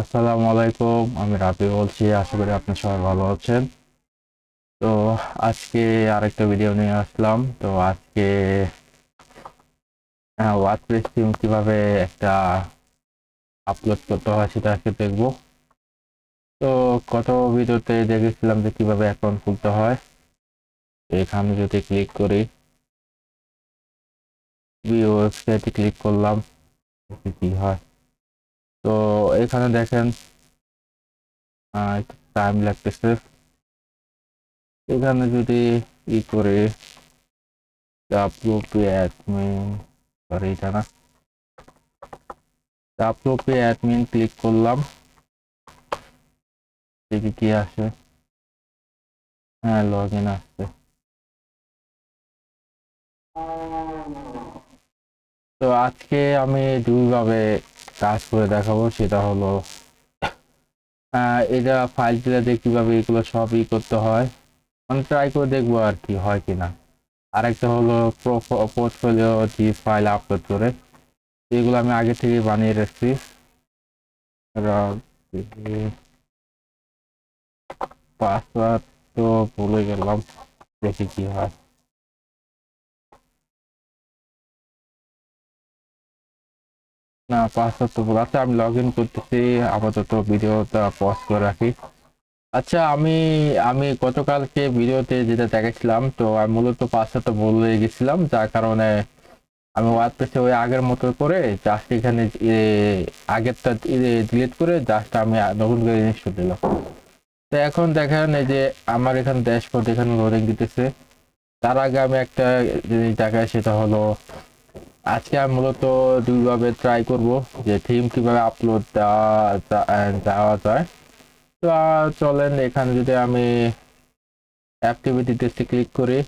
আসসালামু আলাইকুম, আমি রাবি বলছি। আশা করি আপনি সবাই ভালো আছেন। তো আজকে আরেকটা ভিডিও নিয়ে আসলাম। তো আজকে ওয়ার্ডপ্রেস থিম কিভাবে একটা আপলোড করতে হয় সেটা আজকে দেখবো। তো গত ভিডিওতে দেখেছিলাম যে কিভাবে অ্যাকাউন্ট খুলতে হয়। তো এখানে যদি ক্লিক করি, ওয়েবসাইটে ক্লিক করলাম, দেখি কি হয়। তো এখানে দেখেন টাইম লাগতেছে। এখানে যদি করে আপলোড অ্যাডমিন, সরি এটা না, আপলোডে অ্যাডমিন ক্লিক করলাম, দেখি কি আসে। হ্যাঁ, লগ ইন আসছে। তো আজকে আমি দুইভাবে কাজ করে দেখাবো। সেটা হলো এটা ফাইল দিয়ে কিভাবে এগুলো সবই করতে হয়, মানে ট্রাই করে দেখবো আর কি হয় কিনা। আরেকটা হলো পোর্টফোলিও জি ফাইল আপলোড করে, এগুলো আমি আগে থেকে বানিয়ে রাখছি। পাসওয়ার্ড তো ভুলে গেলাম, দেখি কি হয়। না, পাসওয়ার্ড তো ভুল। আচ্ছা, আমি লগ ইন করতেছি, আপাতত ভিডিওটা পজ করে রাখি। আচ্ছা, আমি আমি গতকালকে ভিডিওতে যেটা দেখেছিলাম, তো আমি মূলত পাসওয়ার্ডটা ভুলে গেছিলাম, যার কারণে আমি ওয়ার্ডপ্রেসে ওই আগের মতো করে জাস্ট এখানে আগেরটা ডিলিট করে জাস্ট আমি নতুন করে ইনস্টল দিলাম। তো এখন দেখেন এই যে আমার এখানে ড্যাশবোর্ড এখানে লোডিং দিতেছে। তার আগে আমি একটা জিনিস দেখাই, সেটা হলো আজকে আমি মূলত দুইভাবে ট্রাই করব যে থিম কিভাবে আপলোড দেওয়া যায়। তো চলেন, এখানে যদি আমি অ্যাক্টিভিটিতে ক্লিক করি,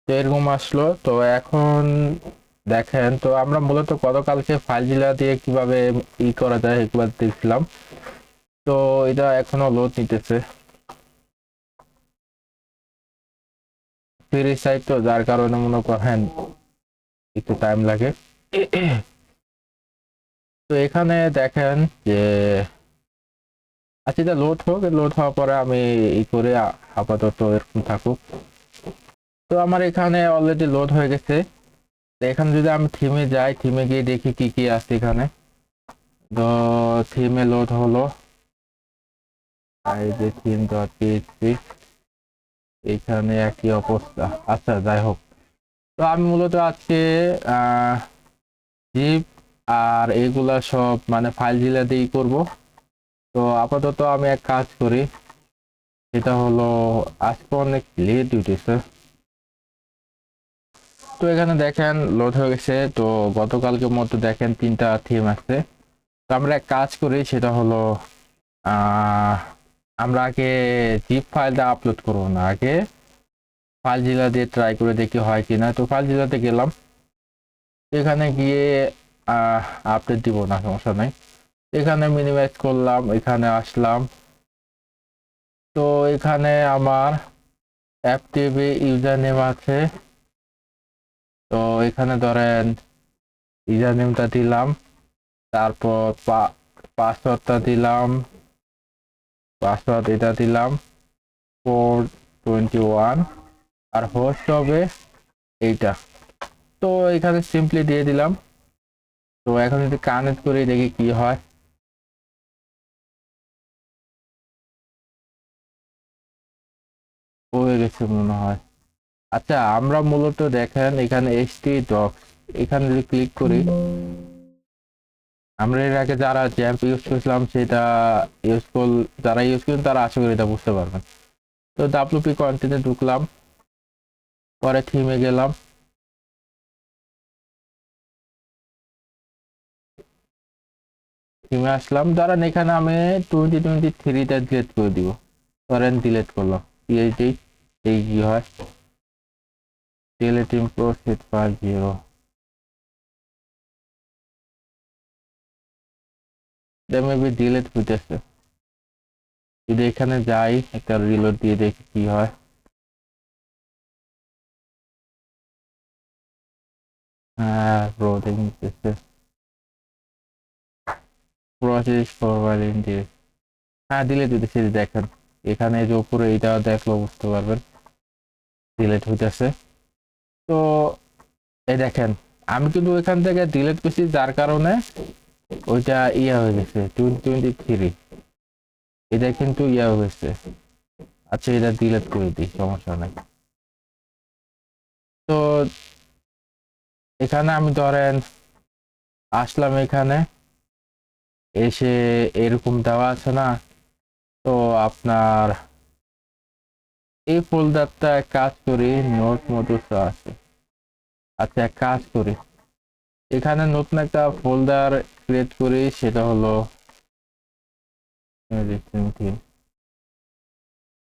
তো এরকম আসলো। তো এখন দেখেন, তো আমরা মূলত গতকালকে ফাইলজিলা দিয়ে কিভাবে করা যায় এগুলো দেখছিলাম। তো এটা এখনো লোড নিতেছে, ফ্রি সাইট তো, যার কারণে মনে করেন একটু টাইম লাগে। তো এখানে দেখেন যে আচ্ছা, এটা লোড হোক, লোড হওয়ার পরে আমি করে আপাতত এরকম থাকুক। তো আমার এখানে অলরেডি লোড হয়ে গেছে। তো এখানে যদি আমি থিমে যাই, থিমে গিয়ে দেখি কি কি আছে এখানে। তো থিমে লোড হলো, এই যে থিম ডট পিএইচপি, এখানে একই অবস্থা। আচ্ছা, যাই হোক। তো আমি মূলত আজকে জিপ আর এগুলা সব মানে ফাইল জিলা দিয়েই করবো। তো আপাতত আমি এক কাজ করি, সেটা হলো আজকে অনেক লেট উঠেছে। তো এখানে দেখেন লোড হয়ে গেছে। তো গতকালকের মতো দেখেন তিনটা থিম আছে। তো আমরা এক কাজ করি, সেটা হলো আহ আমরা আগে জিপ ফাইলটা আপলোড করবো না, আগে ফাইল জিলা দিয়ে ট্রাই করে দেখি হয় কিনা। তো ফাইল জিলাতে গেলাম, এখানে গিয়ে আহ আপডেট দিব না, সমস্যা নাই। এখানে মিনিমাইজ করলাম, এখানে আসলাম। তো এখানে আমার অ্যাপটিভি ইউজার নেম আছে। তো এখানে ধরেন ইউজার নেমটা দিলাম, তারপর পাসওয়ার্ডটা দিলাম, পাসওয়ার্ড এটা দিলাম 421, আর হোস্ট হবে এইটা। তো এখানে সিম্পলি দিয়ে দিলাম। তো এখন যদি কানেক্ট করি দেখি কি হয়। হয়ে গেছে মনে হয়। আচ্ছা, আমরা মূলত দেখেন এখানে এইচটি ডক্স, এখানে যদি ক্লিক করি, আমরা এর আগে যারা জ্যাম্প ইউজ করেছিলাম সেটা ইউজ কর, যারা ইউজ করেন তারা আশা করি এটা বুঝতে পারবেন। তো ডাব্লিউপি কন্টেন্টে ঢুকলাম, পরে থিমে গেলাম, থিমে আসলাম। ধরেন এখানে আমি 2023টা ডিলেট করে দিব, ধরেন ডিলেট করলাম। পিএইচডি এই কি হয়, ডিলেটিং প্রসেস 50, মেবি ডিলেট হইতেছে। যদি এখানে যাই, একটা রিলোড দিয়ে দেখি কি হয়। হ্যাঁ, লোডিং দিতেছে। প্রসেস ফরওয়ার্ড ইন্ডিয়া, হ্যাঁ ডিলেট হইতেছে, দেখেন এখানে যে উপরে এটা দেখলেও বুঝতে পারবেন ডিলেট হইতেছে। তো এই দেখেন আমি কিন্তু ওইখান থেকে ডিলেট করছি, যার কারণে ওইটা ইয়া হয়ে গেছে 2023, এটা কিন্তু ইয়া হয়েছে। আচ্ছা এটা ডিলেট করে দিই, সমস্যা নাই। তো এখানে আমি ধরেন আসলাম, এখানে এসে এরকম দেওয়া আছে না, তো আপনার এই ফোল্ডারটা এক কাজ করি, নোট মতো আছে। আচ্ছা এক কাজ করি, এখানে নতুন একটা ফোল্ডার ক্রিয়েট করি, সেটা হলো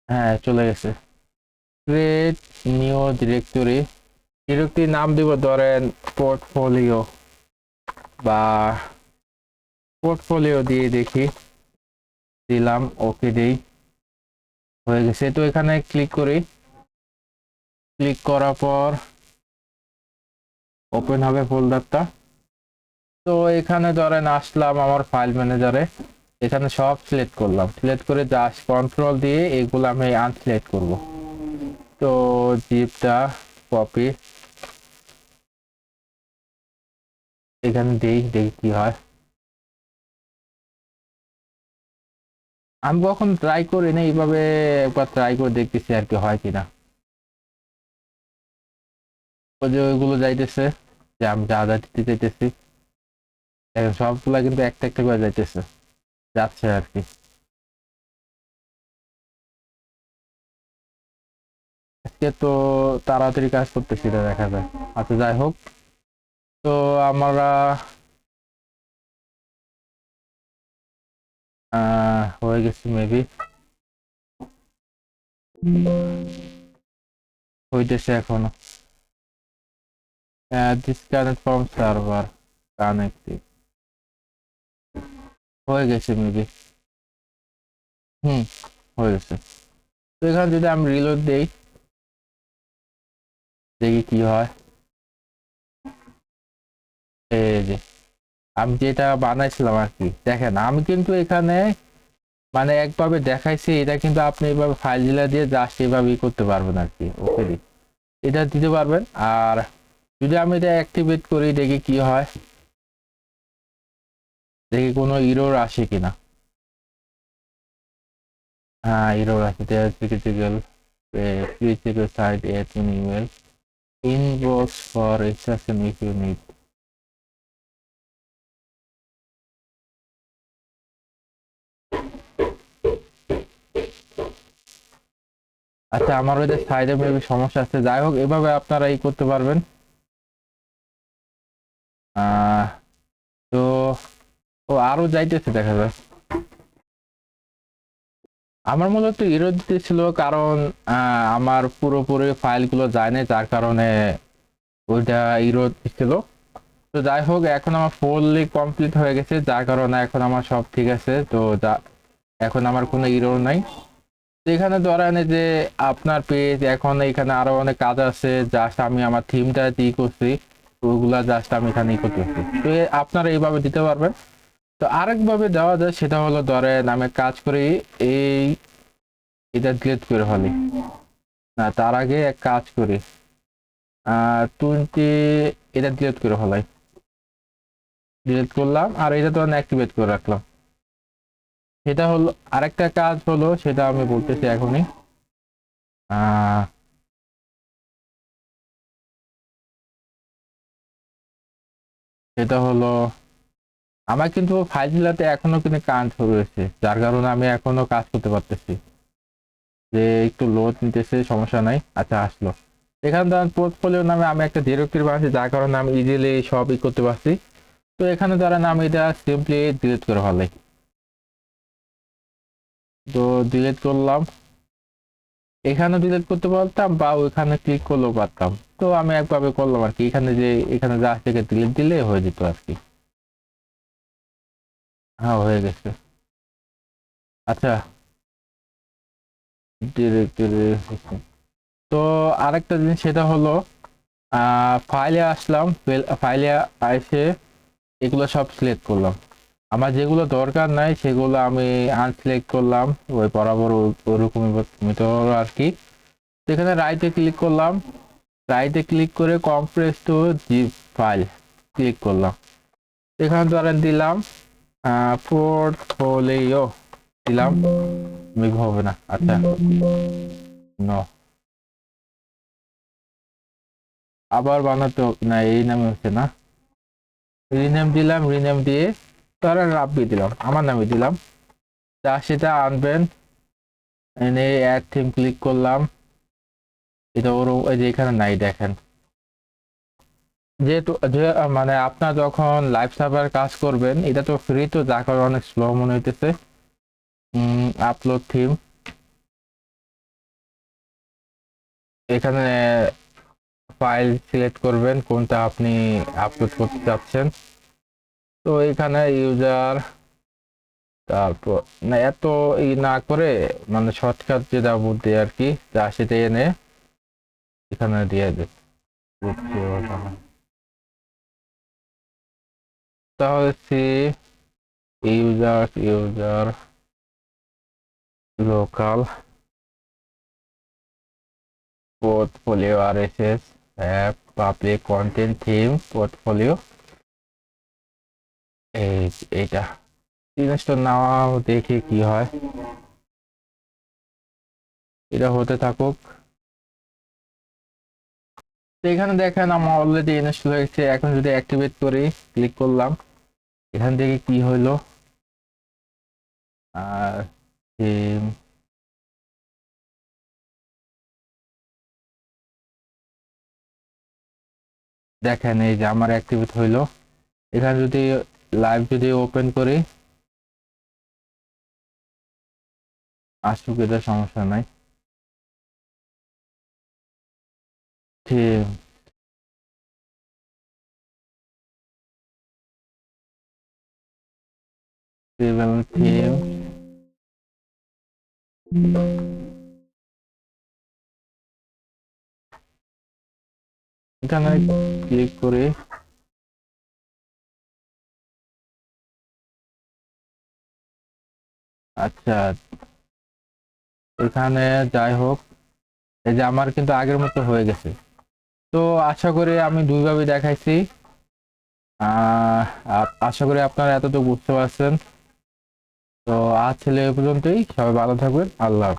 হ্যাঁ চলে গেছে। ক্রিয়েট নিউ ডিরেক্টরি, ডিরেক্টরি নাম দিব ধরেন পোর্টফোলিও, বা পোর্টফোলিও দিয়ে দেখি, দিলাম ওকে দেই, হয়ে গেছে। তো এখানে ক্লিক করি, ক্লিক করার পর ওপেন হবে ফোল্ডারটা। তো এখানে ধরেন আসলাম আমার ফাইল ম্যানেজারে, এখানে সব সিলেক্ট করলাম, সিলেক্ট করে জাস্ট কন্ট্রোল দিয়ে এগুলো আমি আনসিলেক্ট করব। তো জিপটা কপি এখানে দেই, দেখি কি হয়। আমি কখন ট্রাই করি না এইভাবে, একবার ট্রাই করে দেখতেছি আর কি হয় কিনা। ওই যে ওইগুলো যাইতেছে, যে আমি যা যা দিতে চাইতেছি, দেখেন সবগুলা কিন্তু একটা একটা করে যাইতেছে, যাচ্ছে আর কি। আজকে তো তাড়াতাড়ি কাজ করতেছি না দেখা যায়। আচ্ছা যাই হোক, তো আমরা হয়ে গেছে মেবি, হইতেছে এখনো। ডিসকানেক্ট ফ্রম সার্ভার, কানেক্টিভ, হয়ে গেছে মেবি। হুম, হয়ে গেছে। তো এখানে যদি আমি রিলোড দেই, দেখি কি হয়। এই যে আমি যেটা বানাইছিলাম আর কি, দেখেন আমি কিন্তু এখানে মানে একভাবে দেখাইছি, এটা কিন্তু আপনি এইভাবে ফাইল জিলা দিয়ে জাস্ট এইভাবে করতে পারবেন আর কি। ওকে দি এটা দিতে পারবেন। আর যদি আমি এটা অ্যাক্টিভেট করি, দেখি কি হয়, দেখি কোনো ইরোর আসে কিনা। হ্যাঁ ইরোর আসে, critical site admin email inbox for exception if you need. আচ্ছা আমার ওই যে সাইডে মেবি সমস্যা আছে, যাই হোক এভাবে আপনারা এই করতে পারবেন। আহ তো ও আরো যাইতেছে দেখা যায়। আমার মূলত ইরো দিতেছিল কারণ আমার পুরোপুরি ফাইলগুলো যায় না, যার কারণে ওইটা ইরো দিচ্ছিল। তো যাই হোক এখন আমার ফুললি কমপ্লিট হয়ে গেছে, যার কারণে এখন আমার সব ঠিক আছে। তো এখন আমার কোনো ইরো নাই। তো এখানে ধরেন এই যে আপনার পেজ, এখন এখানে আরো অনেক কাজ আছে, জাস্ট আমি আমার থিমটা ই করছি, ওগুলা জাস্ট আমি এখানে ই করতেছি। তো আপনারা এইভাবে দিতে পারবেন। তো আরেকভাবে দেওয়া যায়, সেটা হলো ধরেন আমি কাজ করি, এই এটা ডিলিট করে ফেলি, না তার আগে এক কাজ করি, 20 এটা ডিলিট করে ফেলাই, ডিলিট করলাম আর এটা তো অ্যাক্টিভেট করে রাখলাম। সেটা হলো আরেকটা কাজ হলো, সেটা আমি বলতেছি এখনই। আহ সেটা হলো আমার কিন্তু ফাইল গুলাতে এখনো কিন্তু কারেন্ট রয়েছে, যার কারণে আমি এখনো কাজ করতে পারতেছি। যে একটু লোড নিতেছে, সমস্যা নাই। আচ্ছা আসলো, এখানে ধরেন পোর্টফোলিও নামে আমি একটা ডিরেক্টরি বানাচ্ছি, যার কারণে আমি ইজিলি সব ই করতে পারছি। তো এখানে ধরেন আমি এটা সিম্পলি ডিলিট করে ফেলাই। তো ডিলিট করলাম, এখানে ডিলিট করতে পারতাম বা ওইখানে ক্লিক করলেও পারতাম। তো আমি একভাবে করলাম আর কি, এখানে যে এখানে জাস্ট থেকে ডিলিট দিলে হয়ে যেত আর কি। হ্যাঁ হয়ে গেছে। আচ্ছা ডিরেক্টরি, তো আরেকটা জিনিস সেটা হলো ফাইলে আসলাম, ফাইলে এসে এগুলো সব সিলেক্ট করলাম, আমার যেগুলো দরকার নাই সেগুলো আমি আনসিলেক্ট করলাম, ওই বরাবর ওরকমই মতো আর কি। এখানে রাইটে ক্লিক করলাম, রাইটে ক্লিক করে compress to zip file click করলাম। এখানে ধরেন দিলাম পোর্টফোলিও দিলাম, হবে না, আচ্ছা নো, আবার বানাতে না, এই নামে হচ্ছে না, রিনেম দিলাম, রিনেম দিয়ে ধরেন রাব্বি দিলাম, আমার নামে দিলাম। তা সেটা আনবেন, এনে অ্যাড থিম ক্লিক করলাম। এটা ওর ওই যে এখানে নাই দেখেন, যেহেতু মানে আপনার যখন লাইভ সার্ভার কাজ করবেন, এটা তো ফ্রি, তো যার কারণে অনেক স্লো মনে হইতেছে। আপলোড থিম, এখানে ফাইল সিলেক্ট করবেন কোনটা আপনি আপলোড করতে চাচ্ছেন। তো এখানে ইউজার, তারপর না এত না করে মানে শর্টকাট যেটা বুদ্ধি আর কি, যা সেটা এনে এখানে দিয়ে দেব। তাহলে C user local portfolio RSS app public content theme portfolio, এইটা জিনিসটা নেওয়া, দেখি কি হয়, এটা হতে থাকুক। তো এখানে দেখেন আমার অলরেডি ইনস্টল হয়েছে। এখন যদি অ্যাক্টিভেট করি, ক্লিক করলাম, এখান থেকে কি হইলো, আর দেখেন এই যে আমার অ্যাক্টিভেট হইলো। এখানে যদি লাইভ যদি ওপেন করি, আসুক, এটা সমস্যা নাই। থিম, থিম, এখানে ক্লিক করে আচ্ছা, এখানে যাই হোক, এই যে আমার কিন্তু আগের মতো হয়ে গেছে। তো আশা করি আমি দুইভাবে দেখাইছি। আশা করি আপনারা এতটুকু বুঝতে পারছেন। তো আজ ছিল এই পর্যন্তই, সবাই ভালো থাকবেন, আল্লাহ হাফেজ।